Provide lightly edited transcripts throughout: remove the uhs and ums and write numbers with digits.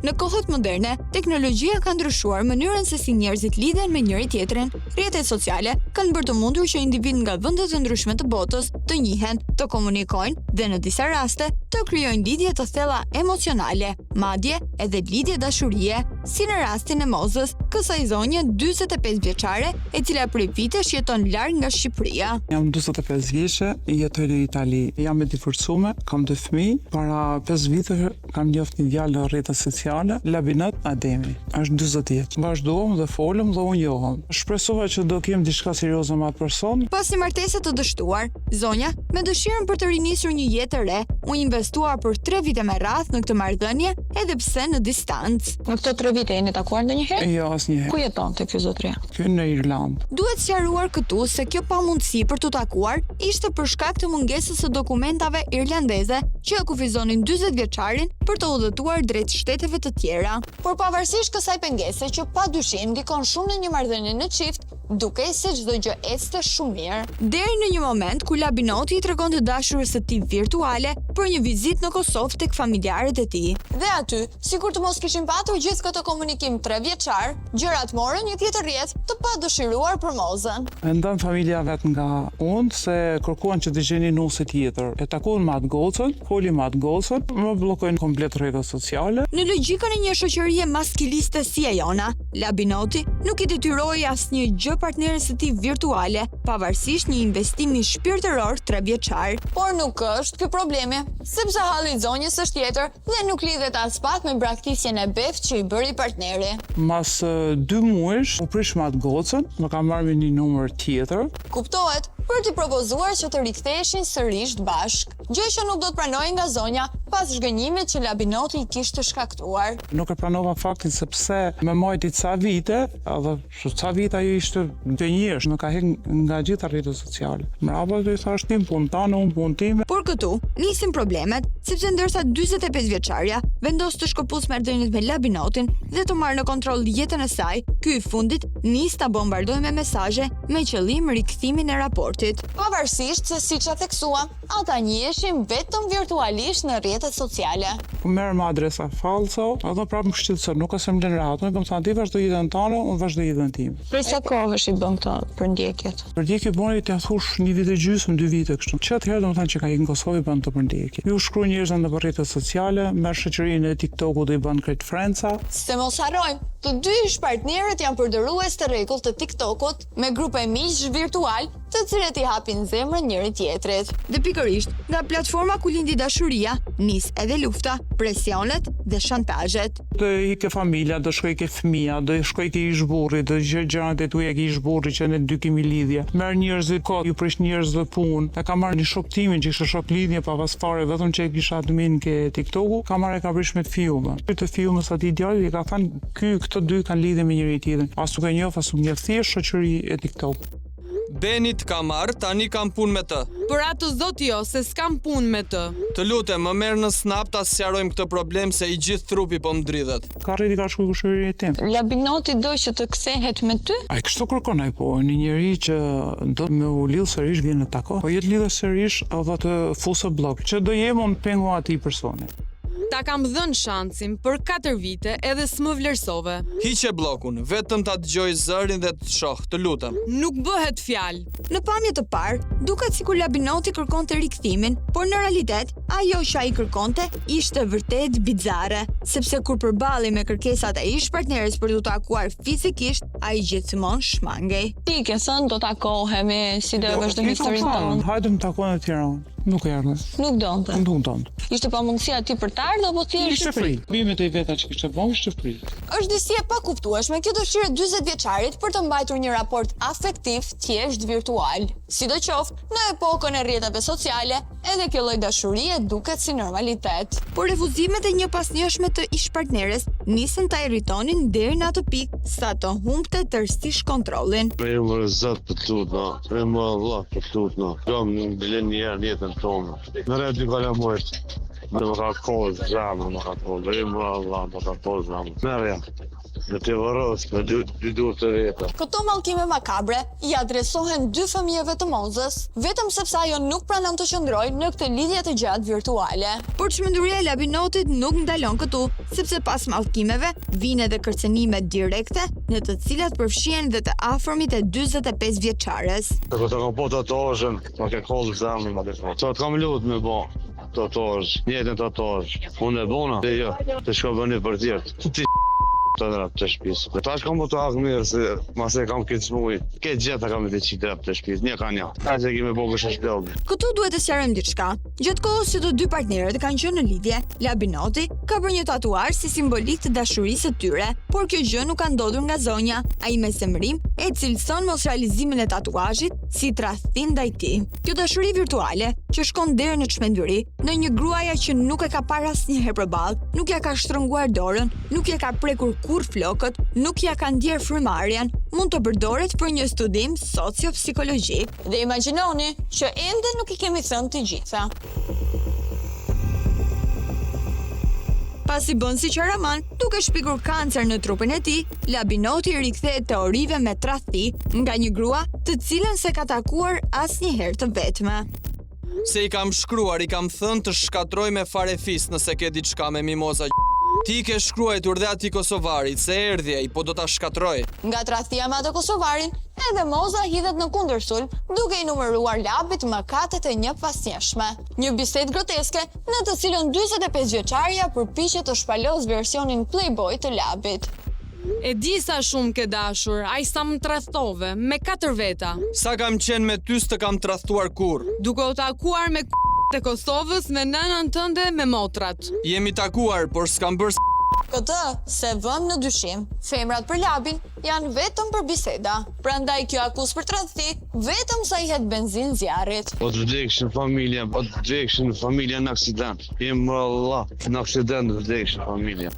Në kohët moderne, teknologjia ka ndryshuar mënyrën se si njerëzit lidhen me njëri tjetrin. Rrjetet sociale kanë bërë të mundur që individ nga vende të ndryshme të botës të njihen, të komunikojnë dhe në disa raste të krijojnë lidhje të thella emocionale, madje edhe lidhje dashurie, si në rastin e Mozës, kësaj zonje 45 vjeçare, e cila prej vitesh jeton larg nga Shqipëria. Jam 45 vjeçë, jetoj në Itali. Jam e divorcuar, kam 2 fëmijë. Para 5 vite kam njoftë një djalë në rrjetet sociale, Labinot Ademi. Është 40 vjeç. Vazhduam dhe folëm dhe u njohëm. Shpresova që do kem diçka serioze me atë person. Pas një martese të dështuar, zonja, me dëshirën për të rinisur një jetë e re, u investua për 3 vite me radhë në këtë marrëdhënie, edhe pse në distancë. Në këto 3 vite jeni takuar ndonjëherë? Jo, asnjëherë. Ku jetonte ky zotëria? Ky në Irlandë. Duhet sqaruar këtu se kjo pamundësi për të takuar ishte për shkak të mungesës së dokumentave irlandeze që e kufizonin 40 vjeçarin për të udhëtuar drejt shteteve të tjera. Por pavarësisht kësaj pengese që padyshim ndikon shumë në një marrëdhënie në çift, dukej se çdo gjë ecte shumë mirë. Deri në një moment ku Labinoti i tregonte dashurës së tij virtuale për një vizitë në Kosovë tek familjarët e tij. Dhe aty, sikur të mos kishin patur gjithë këtë komunikim 3 vjeçar, gjërat morën një tjetër rrjet të padëshiruar për Mozën. E ndan familja vet nga unë se kërkuan që të gjeni nuse tjetër. E takuan me atë gocën, foli me atë gocën, më bllokojnë komplet rrjetet sociale. Në logjikën e një shoqërie maskiliste si e jona, Labinoti nuk i detyroi asnjë gjë partneres së tij virtuale, pavarësisht një investimi shpirtëror 3 vjeçar. Por nuk është ky problemi, sepse halli i zonjës është tjetër dhe nuk lidhet as pak me braktisjen e beft që i bëri partneri. Mas 2 muajsh u prish me atë gocën, më ka marrë me një numër tjetër. Kuptohet, për t'i propozuar që të riktheheshin sërish bashk, gjë që nuk do të pranojë nga zonja pas zhgënjimit që Labinoti i kishte shkaktuar. Nuk e pranova faktin sepse me majti ca vite, edhe ca vite ajo ishte gënjesh, nuk ka hek nga gjitha rrjetet sociale. Mbrapa do i thash tim punë tane, unë punë time. Por këtu nisin problemet, sepse ndërsa 45 vjeçaria vendos të shkëputës marrëdhëniet me Labinotin dhe të marrë në kontroll jetën e saj, ky i fundit nis ta bombardojë me mesazhe me qëllim rikthimin e raportit. Pavarësisht se siç e theksuam, ata njiheshin vetëm virtualisht në rrjetet sociale. Po merr me adresa falso, edhe prapë më shqetëson, nuk asem lën rahat, më thënë ti vazhdo jetën tënde, unë vazhdo jetën time. Prej sa kohësh i bën këto përndjekjet? Përndjekje bëni t'ia thosh 1 vit e gjysmë, 2 vite kështu. Çat herë domethënë që ka ikën në Kosovë bën të përndjekje. Ju shkruaj njerëz në rrjetet sociale, merr shoqërinë e TikTokut dhe i bën krejt friendsa. Se mos harrojmë, të dy partnerët janë përdorues të rregullt të TikTokut me grupe miqsh virtual, të cilët i hapin zemrën njëri tjetrit. Dhe pikërisht, nga platforma ku lindi dashuria, nis edhe lufta, presionet dhe shantazhet. Do ikë familja, do shkoj ke fëmia, do shkoj ke ish burri, do gjë gjërat e tuaja ke ish burri që ne dy kemi lidhje. Merr njerëzit kohë, ju prish njerëz dhe punë. E ka marrë një shok timin që ishte shok lidhje pa pas fare, vetëm që e kisha admin ke TikToku, ka marrë ka prish me të fiume. Të fiume sa ti djali i ka thënë këto dy kanë lidhje me njëri tjetrin. As nuk e njoh, as nuk e thjesht shoqëri e TikTokut. Benit ka marrë, tani kam punë me të. Për atë zot jo, se s'kam punë me të. Të lutem, më merr në snap ta sqarojmë këtë problem se i gjithë trupi po mdridhet. Ka rriti ka shkuar shoqëria e tim. Labinoti do që të kthehet me ty? Ai kështu kërkon ai po, një njeri që do me u lidh sërish vjen në tako. Po jet lidhë sërish edhe të fusë blok, që do jem unë pengu atij personi. Ta kam dhënë shansin për 4 vite edhe s'më vlerësove. Hiqe bllokun, vetëm ta dëgjoj zërin dhe të shoh, të lutem. Nuk bëhet fjalë. Në pamje të parë, duket sikur Labinoti kërkonte rikthimin, por në realitet, ajo që ai kërkonte ishte vërtet bizare, sepse kur përballej me kërkesat e ish partneres për t'u takuar fizikisht, ai gjithmonë shmangej. Ti ke thënë do takohemi, si do e vazhdojmë historinë tonë. Hajde më takojmë në Tiranë. Nuk erdhe. Nuk donte. Nuk donte. Ishte pa mundësia ti për të ardhur apo ti Ishte frikë. Bimet e veta që kishte bënë ishte frikë. Është disi e pakuptueshme kjo dëshirë 40 vjeçarit për të mbajtur një raport afektiv thjesht virtual. Sidoqoftë, në epokën e rrjeteve sociale, edhe kjo lloj dashurie duket si normalitet. Por refuzimet e një pasnjëshme të ish partneres nisën ta irritonin deri në atë pikë sa të humbte tërësisht kontrollin. Emër Zot për tutna, emër Allah për tutna. Kam në blen një herë jetën tonë. Në rreth dy kalamojt. Dhe më ka kohë zemë, më ka kohë. Allah, më ka kohë zemë. Merja. Në të vërës, me dy dur të veta. Këto mallkime makabre i adresohen dy fëmijëve të Mozës, vetëm sepse ajo nuk pranon të qëndrojë në këtë lidhje të gjatë virtuale. Por çmenduria e labinotit nuk ndalon këtu, sepse pas mallkimeve vijnë edhe kërcënime direkte, në të cilat përfshihen dhe të afërmit e 45 vjeçares. Këto të kam po të toshën, më ke kohë zemë, më ke kohë. Të kam lutë me bo. Të tosh, njëtën të tosh. Unë e bona, dhe jo, të shko bëni për tjertë. Të drap të shpisë. Dhe tash kam po të akë mirë, se mas e kam këtë smuj. Këtë gjitha kam të qitë drap të shpisë, një ka një. Ta që kemi po kështë shpjellë. Këtu duhet të sqarojmë diçka. Gjatë kohës që të dy partnerët kanë qenë në lidhje, Labinoti ka bërë një tatuazh si simbolik të dashurisë së tyre, por kjo gjë nuk ka ndodhur nga zonja. Ai me zemrim e cilëson mos realizimin e tatuazhit si tradhtim ndaj tij. Kjo dashuri virtuale që shkon deri në çmenduri, në një gruaja që nuk e ka parë asnjëherë përballë, nuk ja ka shtrënguar dorën, nuk ja ka prekur kur flokët, nuk ja ka ndjer frymarrjen, mund të përdoret për një studim socio-psikologjik. Dhe imagjinoni që ende nuk i kemi thënë të gjitha. Pasi bën si qaraman, duke shpikur kancer në trupin e tij, Labinoti rikthehet teorive me tradhti nga një grua të cilën se ka takuar asnjëherë të vetme. Se i kam shkruar, i kam thënë të shkatroj me farefis nëse ke diçka me mimoza. Ti ke shkruajtur dhe ati kosovarit, se erdhje i po do ta shkatroj. Nga tradhtia me atë kosovarin, edhe Moza hidhet në kundërsulm, duke i numëruar Labit mëkatet e njëpasnjeshme. Një bisedë groteske në të cilën 45 vjeçaria përpiqet të shpalos versionin Playboy të Labit. E di sa shumë ke dashur, ai sa më tradhtove, me 4 veta. Sa kam qenë me ty s'të kam tradhtuar kur. Duke u takuar me të Kosovës me nënën tënde me motrat. Jemi takuar, por s'kam bërë Këtë se vëm në dyshim. Femrat për Labin janë vetëm për biseda. Prandaj kjo akuzë për tradhti vetëm sa i het benzin zjarrit. Po të vdekshin familja, në aksident. Jemë Allah, në aksident të vdekshin familja.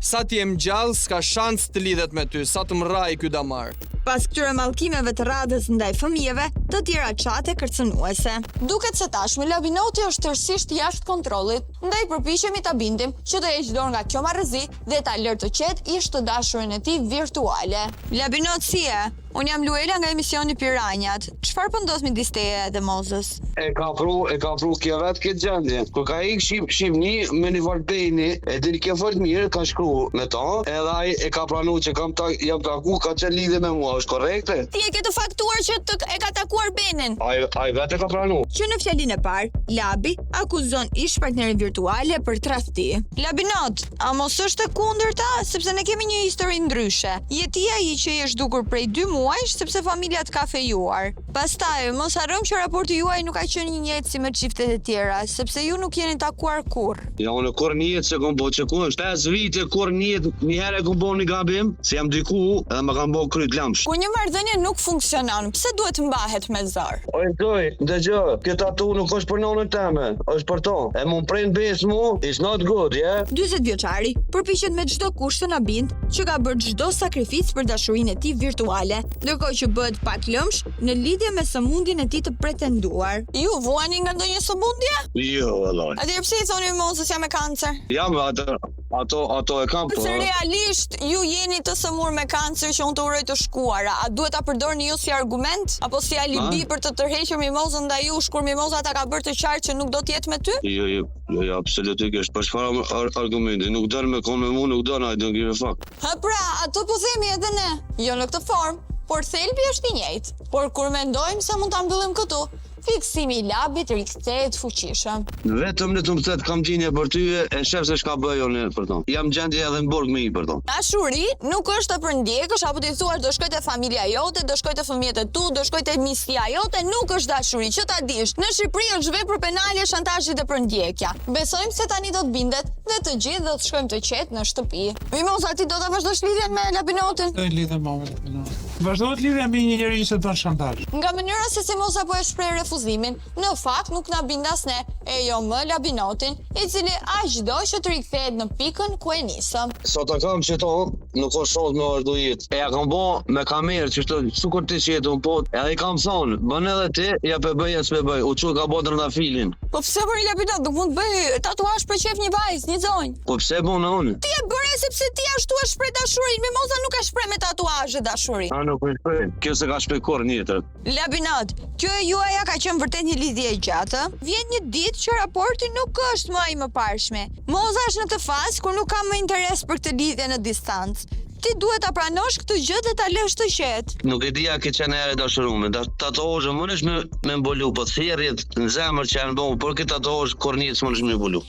Sa ti jem gjallë, s'ka shans të lidhet me ty, sa të më raj ky damar. Pas këtyre mallkimeve të radhës ndaj fëmijëve, të tjera çate kërcënuese. Duket se tashmë Labinoti është tërësisht jashtë kontrollit, ndaj përpiqemi ta bindim që të heqë dorë nga kjo marrëzi dhe ta lërë të qetë ish të dashurin e tij virtuale. Labinot si e? Unë jam Luela nga emisioni Piranjat. Çfarë po ndodh midis teje dhe Mozës? E ka pru kjo vetë këtë gjendje. Kur ka ikë Shqipni me një Valbeni, e dini kjo fort mirë, ka shkru me ta, edhe ai e ka pranu që jam taku, ka qenë lidhje me mua, është korrekte? Ti e ke të faktuar që e ka takuar Benin. Ai vetë e ka pranu. Që në fjalinë e parë, Labi akuzon ish partnerin virtuale për tradhti. Labinot, a mos është e kundërta, sepse ne kemi një histori ndryshe. Jetia i që je zhdukur prej 2 muajsh sepse familja të ka fejuar. Pastaj, mos harrojmë që raporti juaj nuk ka qenë një jetë si me çiftet e tjera, sepse ju nuk jeni takuar kurrë. Ja, unë kur një jetë se kom bo që ku është 5 vite, kur një jetë, një herë e kom bo një gabim, se jam diku edhe më kam bo kryt lamsh. Kur një marrëdhënie nuk funksionon, pse duhet mbahet me zor? Oj, dëgjoj, kjo tatu nuk është për nonën teme, është për to. E mu pren bes mu, it's not good, yeah? 40 vjeçari përpiqet me çdo kusht të na bind që ka bërë çdo sakrificë për dashurinë e tij virtuale, ndërkohë që bëhet pak lëmsh në lidhje me sëmundjen e tij të pretenduar. Ju vuani nga ndonjë sëmundje? Jo, vallai. Atëherë pse i thoni Mozës jam me kancer? Jam ato e kam po. Se realisht ju jeni të sëmur me kancer që unë të uroj të shkuara. A duhet ta përdorni ju si argument apo si alibi për të tërhequr Mimozën ndaj jush kur Mimoza ta ka bërë të qartë që nuk do të jetë me ty? Jo, absolutisht. Për çfarë argumenti? Nuk don me kon me mua, nuk don, I don't give a fuck. Ha pra, ato po themi edhe ne. Jo në këtë formë, por thelbi është i njëjtë. Por kur mendojmë se mund ta mbyllim këtu, fiksimi i Labit rikthehet fuqishëm. Vetëm në të më thëtë kam gjinje për ty e shef se shka bëjo në për tonë. Jam gjendje edhe në burg me i për tonë. Dashuri nuk është të përndjekësh apo të thuash do shkoj te familja jote, do shkoj te fëmijët e tu, do shkoj te misia jote, nuk është dashuri, që ta dish. Në Shqipëri është vepër penale shantazhi dhe përndjekja. Besojmë se tani do të bindet dhe të gjithë do të shkojmë të qetë në shtëpi. Mimoza, ti do ta vazhdosh lidhjen me Labinotin? Do lidhem me Labinotin. Vazhdohet lidhja me një njerëz që bën shantazh. Nga mënyra se si Moza po e shpreh refuzimin, në fakt nuk na bindas ne, e jo më labinotin, i cili aq do që të rikthehet në pikën ku e nisëm. Sot e kam që to, nuk o shos me vazhdu jetë. E ja kam bo me kamerë që shtë sukur ti që jetë unë pot. Edhe i kam thonë, bën edhe ti, ja pe bëj e s'pe bëj. U që ka bo të rënda filin. Po pse për një labinot, nuk mund të bëj tatuazh për qef një vajzë, një zonjë. Po pse bu në unë? Ti e bëre sepse ti ashtu e shpreh dashurin, me Moza nuk e shpreh me tatuazhe dashuri. A nuk e shprej. Kjo se ka shprej kur njëtër. Labinot, kjo e juaja ka qenë vërtet një lidhje e gjatë. Vjen një ditë që raporti nuk është më ai më parshme. Moza është në të fazë kur nuk ka më interes për këtë lidhje në distancë. Ti duhet ta pranosh këtë gjë dhe ta lësh të qetë. Nuk e dija ke qenë e dashurume. Tatuazhe mënesh me mbolu, po thjerrjet në zemër që janë bëmu, por këtë tatuazh kornit s'mënesh me mbolu.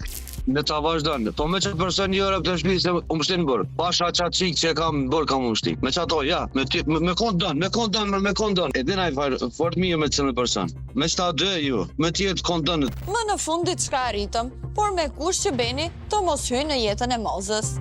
Me ta vazhdojnë, po me që person një orë këtë shpi se më shtinë bërë. Pasha qatë qikë që e kam bërë kam më shti. Me që ato, ja, me kondon. E dina i farë, fort mirë me cëllë person. Me që ta dë ju, me tjetë kondonët. Më në fundit s'ka arritëm, por me kush që beni të mos hyjë në jetën e Mozës.